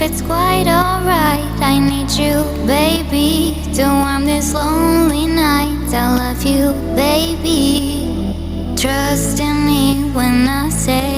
it's quite alright. I need you, baby. Though I'm this lonely night, I love you, baby. Trust in me when I say